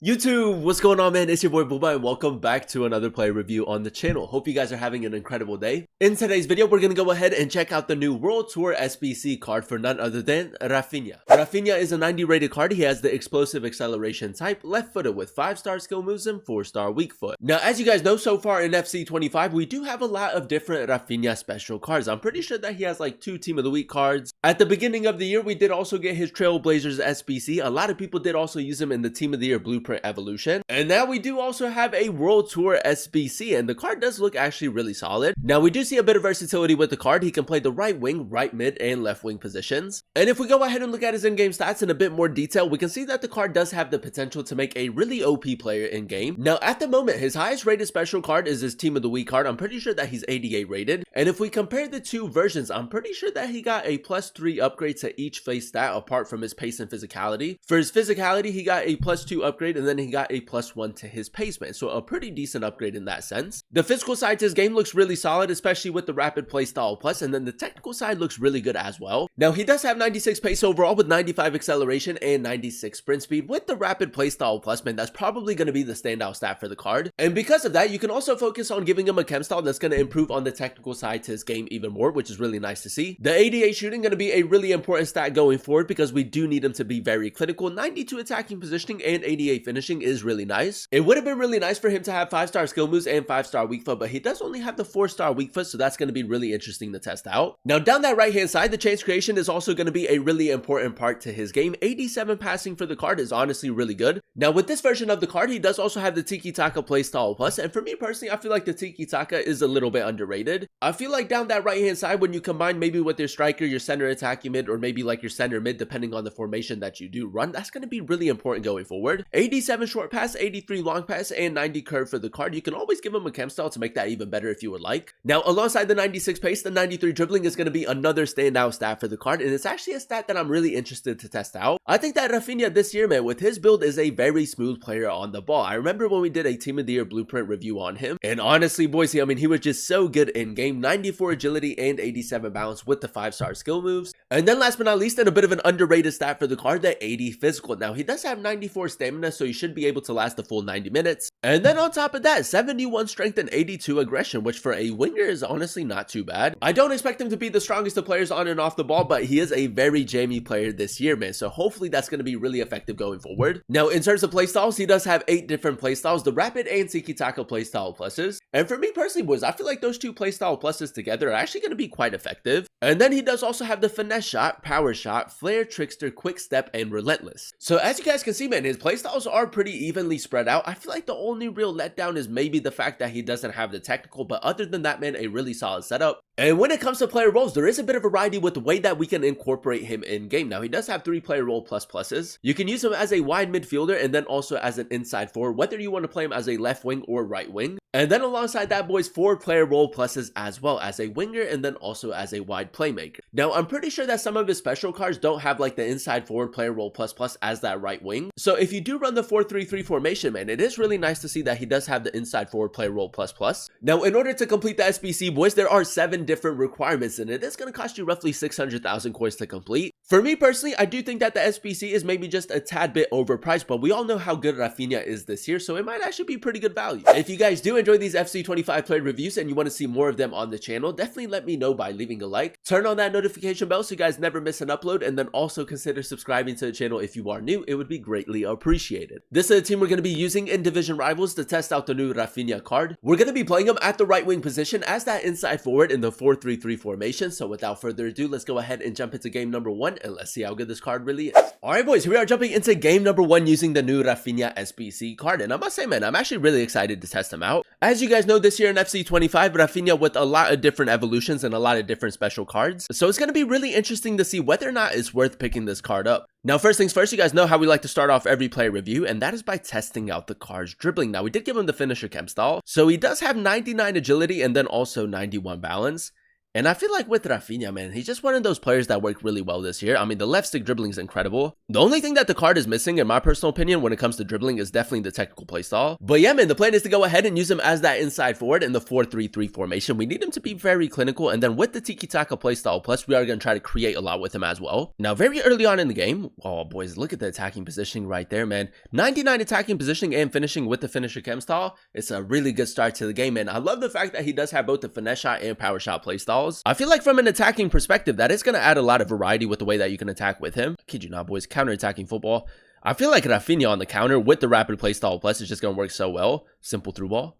YouTube, what's going on, man? It's your boy Booba and welcome back to another player review on the channel. Hope you guys are having an incredible day. In today's video, we're going to go ahead and check out the new World Tour SBC card for none other than Raphinha. Raphinha is a 90 rated card. He has the explosive acceleration type, left footed with 5-star skill moves and 4-star weak foot. Now, as you guys know, so far in FC 25, we do have a lot of different Raphinha special cards. I'm pretty sure that he has like 2 Team of the Week cards. At the beginning of the year, we did also get his Trailblazers SBC. A lot of people did also use him in the Team of the Year Blueprint Evolution, and now we do also have a World Tour SBC, and the card does look actually really solid. Now we do see a bit of versatility with the card. He can play the right wing, right mid, and left wing positions. And if we go ahead and look at his in-game stats in a bit more detail, we can see that the card does have the potential to make a really OP player in game. Now at the moment, his highest rated special card is his Team of the Week card. I'm pretty sure that he's 88 rated, and if we compare the two versions, I'm pretty sure that he got a +3 upgrade to each face stat apart from his pace and physicality. For his physicality, he got a +2 upgrade, and then he got a +1 to his pace, man. So a pretty decent upgrade in that sense. The physical side to his game looks really solid, especially with the rapid playstyle plus, and then the technical side looks really good as well. Now he does have 96 pace overall with 95 acceleration and 96 sprint speed. With the rapid playstyle plus, man, that's probably going to be the standout stat for the card. And because of that, you can also focus on giving him a chem style that's going to improve on the technical side to his game even more, which is really nice to see. The 88 shooting going to be a really important stat going forward because we do need him to be very clinical. 92 attacking positioning and 88 finishing is really nice. It would have been really nice for him to have 5-star skill moves and 5-star weak foot, but he does only have the 4-star weak foot, so that's going to be really interesting to test out. Now down that right hand side, the chance creation is also going to be a really important part to his game. 87 passing for the card is honestly really good. Now with this version of the card, he does also have the Tiki Taka playstyle plus, and for me personally, I feel like the Tiki Taka is a little bit underrated. I feel like down that right hand side, when you combine maybe with your striker, your center attacking mid, or maybe like your center mid, depending on the formation that you do run, that's going to be really important going forward. 87 short pass, 83 long pass, and 90 curve for the card. You can always give him a chem style to make that even better if you would like. Now alongside the 96 pace, the 93 dribbling is going to be another standout stat for the card, and it's actually a stat that I'm really interested to test out. I think that Raphinha this year, man, with his build is a very smooth player on the ball. I remember when we did a Team of the Year Blueprint review on him, and honestly, boys, I mean, he was just so good in game. 94 agility and 87 balance with the 5-star skill moves. And then last but not least, and a bit of an underrated stat for the card, the 80 physical. Now he does have 94 stamina, so he should be able to last the full 90 minutes. And then on top of that, 71 strength and 82 aggression, which for a winger is honestly not too bad. I don't expect him to be the strongest of players on and off the ball, but he is a very jammy player this year, man. So hopefully that's going to be really effective going forward. Now in terms of playstyles, he does have 8 different playstyles, the rapid and Tiki Taka playstyle pluses. And for me personally, boys, I feel like those 2 playstyle pluses together are actually going to be quite effective. And then he does also have the finesse shot, power shot, flare, trickster, quick step, and relentless. So as you guys can see, man, his playstyles are pretty evenly spread out. I feel like the only real letdown is maybe the fact that he doesn't have the technical, but other than that, man, a really solid setup. And when it comes to player roles, there is a bit of variety with the way that we can incorporate him in game. Now he does have 3 player role pluses. You can use him as a wide midfielder and then also as an inside forward, whether you want to play him as a left wing or right wing. And then alongside that, boys, 4 player role pluses as well, as a winger and then also as a wide playmaker. Now I'm pretty sure that some of his special cards don't have like the inside forward player role plus as that right wing. So if you do run the 4-3-3 formation, man, it is really nice to see that he does have the inside forward player role plus. Now in order to complete the SBC, boys, there are 7 different requirements, and it is going to cost you roughly 600,000 coins to complete. For me personally, I do think that the SBC is maybe just a tad bit overpriced, but we all know how good Raphinha is this year, so it might actually be pretty good value. If you guys do enjoy these FC 25 player reviews and you want to see more of them on the channel, definitely let me know by leaving a like, turn on that notification bell so you guys never miss an upload, and then also consider subscribing to the channel if you are new. It would be greatly appreciated. This is the team we're going to be using in Division Rivals to test out the new Raphinha card. We're going to be playing him at the right wing position as that inside forward in the 4-3-3 formation. So without further ado, let's go ahead and jump into game number 1 and let's see how good this card really is. Alright boys, here we are jumping into game number 1 using the new Raphinha SBC card, and I must say, man, I'm actually really excited to test him out. As you guys know, this year in FC 25, Raphinha with a lot of different evolutions and a lot of different special cards, so it's going to be really interesting to see whether or not it's worth picking this card up. Now first things first, you guys know how we like to start off every player review, and that is by testing out the card's dribbling. Now we did give him the finisher chem style, so he does have 99 agility and then also 91 balance. And I feel like with Raphinha, man, he's just one of those players that work really well this year. I mean, the left stick dribbling is incredible. The only thing that the card is missing, in my personal opinion, when it comes to dribbling is definitely the technical playstyle. But yeah, man, the plan is to go ahead and use him as that inside forward in the 4-3-3 formation. We need him to be very clinical. And then with the tiki-taka playstyle, plus we are going to try to create a lot with him as well. Now, very early on in the game, oh boys, look at the attacking positioning right there, man. 99 attacking positioning and finishing with the finisher chem style. It's a really good start to the game, man. I love the fact that he does have both the finesse shot and power shot playstyles. I feel like from an attacking perspective, that is going to add a lot of variety with the way that you can attack with him. Kid you not, boys, counter-attacking football. I feel like Raphinha on the counter with the rapid playstyle plus is just going to work so well. Simple through ball.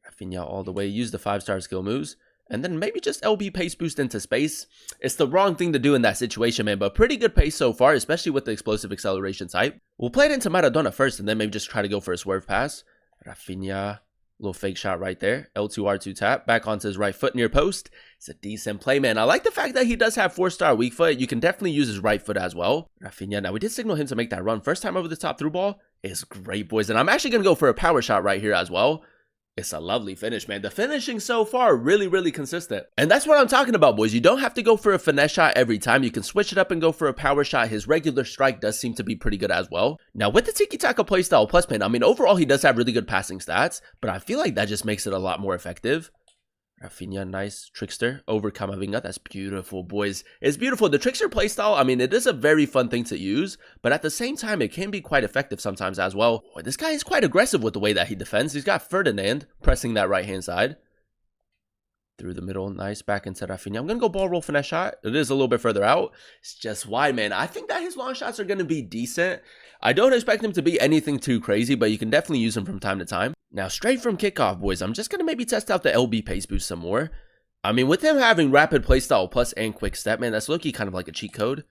Raphinha all the way, use the 5-star skill moves. And then maybe just LB pace boost into space. It's the wrong thing to do in that situation, man, but pretty good pace so far, especially with the explosive acceleration type. We'll play it into Maradona first and then maybe just try to go for a swerve pass. Raphinha. Little fake shot right there. L2, R2 tap. Back onto his right foot near post. It's a decent play, man. I like the fact that he does have 4-star weak foot. You can definitely use his right foot as well. Raphinha. Now, we did signal him to make that run. First time over the top through ball. It's great, boys. And I'm actually going to go for a power shot right here as well. It's a lovely finish, man. The finishing so far, really, really consistent. And that's what I'm talking about, boys. You don't have to go for a finesse shot every time. You can switch it up and go for a power shot. His regular strike does seem to be pretty good as well. Now, with the tiki-taka playstyle plus, man, I mean, overall, he does have really good passing stats, but I feel like that just makes it a lot more effective. Raphinha, nice trickster over Camavinga. That's beautiful, boys. It's beautiful. The trickster playstyle, I mean, it is a very fun thing to use, but at the same time, it can be quite effective sometimes as well. Boy, this guy is quite aggressive with the way that he defends. He's got Ferdinand pressing that right-hand side. Through the middle, nice, back into Raphinha. I'm going to go ball roll finesse shot. It is a little bit further out. It's just wide, man. I think that his long shots are going to be decent. I don't expect him to be anything too crazy, but you can definitely use him from time to time. Now, straight from kickoff, boys, I'm just going to maybe test out the LB pace boost some more. I mean, with him having rapid playstyle plus and quick step, man, that's low-key kind of like a cheat code.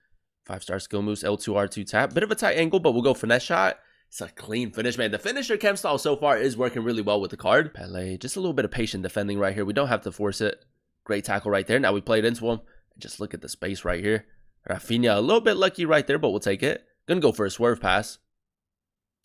5-star skill moves, L2, R2 tap. Bit of a tight angle, but we'll go finesse shot. It's a clean finish, man. The finisher chem style so far is working really well with the card. Pele, just a little bit of patient defending right here. We don't have to force it. Great tackle right there. Now we played into him. Just look at the space right here. Raphinha, a little bit lucky right there, but we'll take it. Gonna go for a swerve pass.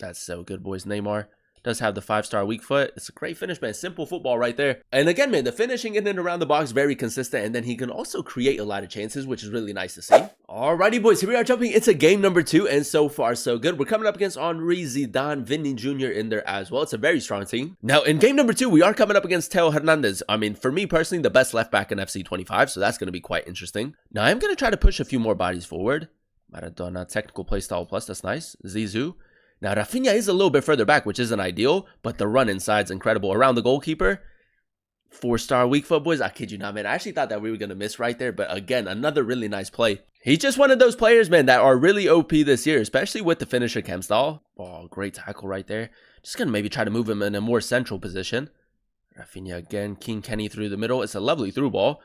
That's so good, boys. Neymar does have the 5-star weak foot. It's a great finish, man. Simple football right there. And again, man, the finishing in and around the box, very consistent. And then he can also create a lot of chances, which is really nice to see. Alrighty, boys, here we are jumping into game number 2. And so far, so good. We're coming up against Henry, Zidane, Vinny Jr. in there as well. It's a very strong team. Now, in game number 2, we are coming up against Theo Hernandez. I mean, for me personally, the best left back in FC 25. So that's going to be quite interesting. Now, I'm going to try to push a few more bodies forward. Maradona, technical playstyle plus. That's nice. Zizou. Now, Raphinha is a little bit further back, which isn't ideal, but the run inside is incredible. Around the goalkeeper, 4-star weak foot, boys. I kid you not, man. I actually thought that we were going to miss right there, but again, another really nice play. He's just one of those players, man, that are really OP this year, especially with the finisher chem style. Oh, great tackle right there. Just going to maybe try to move him in a more central position. Raphinha again, King Kenny through the middle. It's a lovely through ball.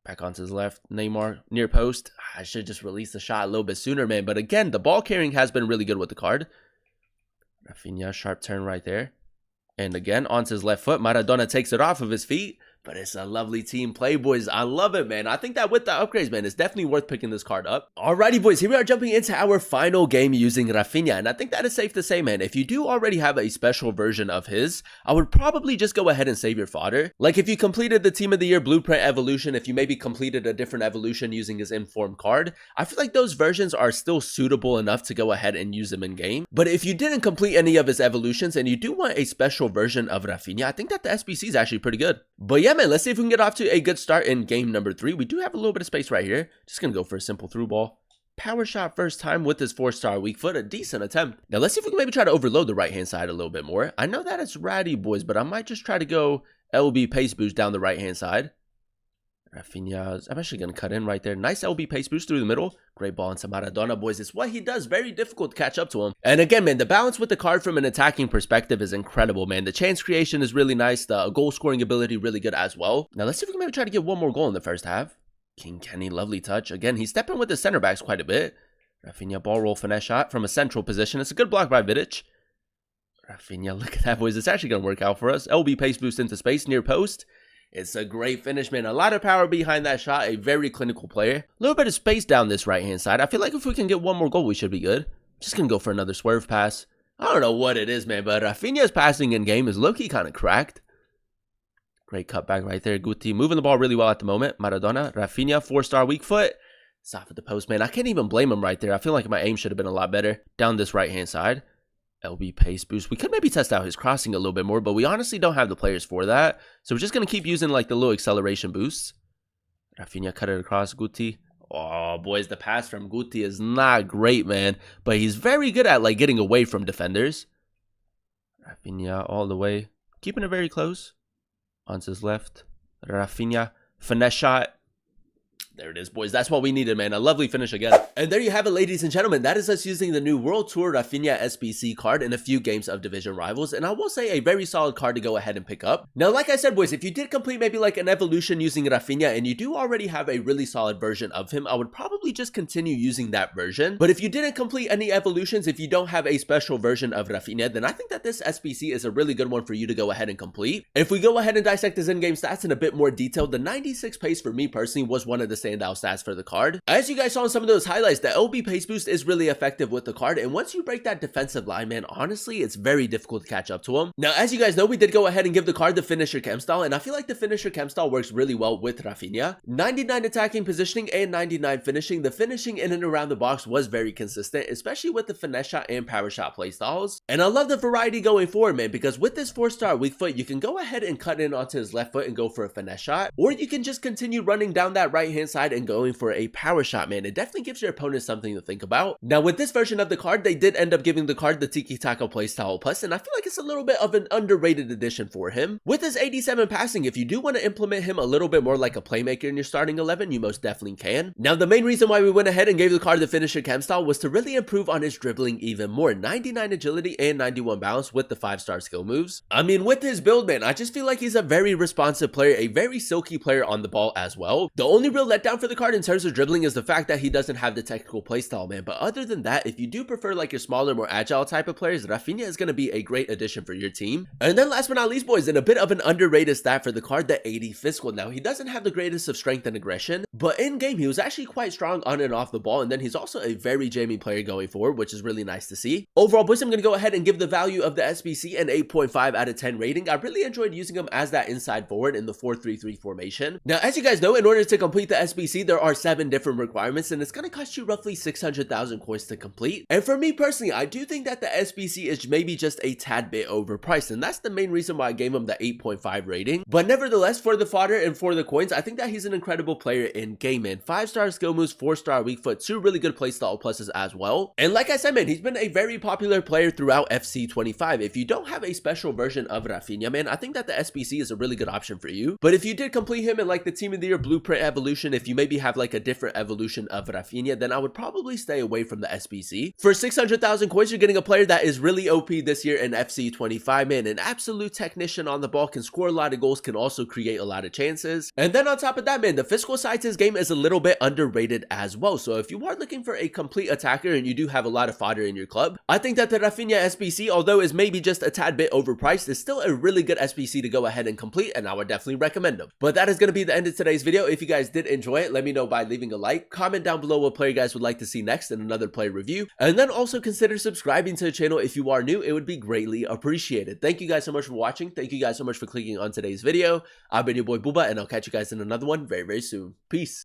Back onto his left, Neymar, near post. I should just release the shot a little bit sooner, man. But again, the ball carrying has been really good with the card. Raphinha, sharp turn right there. And again, onto his left foot. Maradona takes it off of his feet. But it's a lovely team play, boys. I love it, man. I think that with the upgrades, man, it's definitely worth picking this card up. Alrighty, boys. Here we are jumping into our final game using Raphinha. And I think that is safe to say, man, if you do already have a special version of his, I would probably just go ahead and save your fodder. Like if you completed the Team of the Year Blueprint evolution, if you maybe completed a different evolution using his informed card, I feel like those versions are still suitable enough to go ahead and use them in game. But if you didn't complete any of his evolutions and you do want a special version of Raphinha, I think that the SBC is actually pretty good. But yeah, man, let's see if we can get off to a good start in game number 3. We do have a little bit of space right here. Just gonna go for a simple through ball. Power shot first time with his 4-star weak foot. A decent attempt. Now let's see if we can maybe try to overload the right hand side a little bit more. I know that it's ratty, boys, but I might just try to go LB pace boost down the right hand side. Raphinha, I'm actually going to cut in right there. Nice LB pace boost through the middle. Great ball into Maradona, boys. It's what he does. Very difficult to catch up to him. And again, man, the balance with the card from an attacking perspective is incredible, man. The chance creation is really nice. The goal scoring ability really good as well. Now, let's see if we can maybe try to get one more goal in the first half. King Kenny, lovely touch. Again, he's stepping with the center backs quite a bit. Raphinha, ball roll finesse shot from a central position. It's a good block by Vidic. Raphinha, look at that, boys. It's actually going to work out for us. LB pace boost into space near post. It's a great finish, man. A lot of power behind that shot. A very clinical player. A little bit of space down this right-hand side. I feel like if we can get one more goal, we should be good. Just going to go for another swerve pass. I don't know what it is, man, but Raphinha's passing in game is low-key kind of cracked. Great cutback right there. Guti moving the ball really well at the moment. Maradona, Raphinha, 4-star weak foot. Soft at the post, man. I can't even blame him right there. I feel like my aim should have been a lot better. Down this right-hand side. LB pace boost. We could maybe test out his crossing a little bit more, but we honestly don't have the players for that. So we're just going to keep using like the little acceleration boosts. Raphinha cut it across. Guti. Oh, boys, the pass from Guti is not great, man. But he's very good at like getting away from defenders. Raphinha all the way. Keeping it very close. Onto his left. Raphinha. Finesse shot. There it is, boys. That's what we needed, man. A lovely finish again. And there you have it, ladies and gentlemen. That is us using the new World Tour Raphinha SBC card in a few games of Division Rivals. And I will say a very solid card to go ahead and pick up. Now, like I said, boys, if you did complete maybe like an evolution using Raphinha and you do already have a really solid version of him, I would probably just continue using that version. But if you didn't complete any evolutions, if you don't have a special version of Raphinha, then I think that this SBC is a really good one for you to go ahead and complete. If we go ahead and dissect his in-game stats in a bit more detail, the 96 pace for me personally was one of the standout stats for the card. As you guys saw in some of those highlights, the LB pace boost is really effective with the card, and once you break that defensive line, man, honestly, it's very difficult to catch up to him. Now, as you guys know, we did go ahead and give the card the finisher chem style, and I feel like the finisher chem style works really well with Raphinha. 99 attacking positioning and 99 finishing. The finishing in and around the box was very consistent, especially with the finesse shot and power shot playstyles. And I love the variety going forward, man, because with this 4-star weak foot, you can go ahead and cut in onto his left foot and go for a finesse shot, or you can just continue running down that right hand side and going for a power shot, man. It definitely gives your opponent something to think about. Now, with this version of the card, they did end up giving the card the Tiki Taka playstyle plus, and I feel like it's a little bit of an underrated addition for him. With his 87 passing, if you do want to implement him a little bit more like a playmaker in your starting 11, you most definitely can. Now, the main reason why we went ahead and gave the card the finisher chem style was to really improve on his dribbling even more. 99 agility and 91 balance with the 5-star skill moves. I mean, with his build, man, I just feel like he's a very responsive player, a very silky player on the ball as well. The only real letdown for the card in terms of dribbling is the fact that he doesn't have the technical playstyle, man. But other than that, if you do prefer like your smaller, more agile type of players, Raphinha is going to be a great addition for your team. And then last but not least, boys, in a bit of an underrated stat for the card, the 80 physical. Now, he doesn't have the greatest of strength and aggression, but in game, he was actually quite strong on and off the ball. And then he's also a very jamming player going forward, which is really nice to see. Overall, boys, I'm going to go ahead and give the value of the SBC an 8.5 out of 10 rating. I really enjoyed using him as that inside forward in the 4-3-3 formation. Now, as you guys know, in order to complete the SBC, there are 7 different requirements, and it's going to cost you roughly 600,000 coins to complete. And for me personally, I do think that the SBC is maybe just a tad bit overpriced, and that's the main reason why I gave him the 8.5 rating. But nevertheless, for the fodder and for the coins, I think that he's an incredible player in game, man. 5-star skill moves, 4-star weak foot, 2 really good playstyle pluses as well. And like I said, man, he's been a very popular player throughout FC25. If you don't have a special version of Raphinha, man, I think that the SBC is a really good option for you. But if you did complete him in like the Team of the Year Blueprint evolution, if you maybe have like a different evolution of Raphinha, then I would probably stay away from the SBC. For 600,000 coins, you're getting a player that is really OP this year in FC25, man. An absolute technician on the ball, can score a lot of goals, can also create a lot of chances. And then on top of that, man, the physical side to his game is a little bit underrated as well. So if you are looking for a complete attacker and you do have a lot of fodder in your club, I think that the Raphinha SBC, although is maybe just a tad bit overpriced, is still a really good SBC to go ahead and complete, and I would definitely recommend them. But that is going to be the end of today's video. If you guys did enjoy it, let me know by leaving a like, comment down below what player you guys would like to see next in another player review, and then also consider subscribing to the channel if you are new. It would be greatly appreciated. Thank you guys so much for watching. Thank you guys so much for clicking on today's video. I've been your boy Booba, and I'll catch you guys in another one very, very soon. Peace.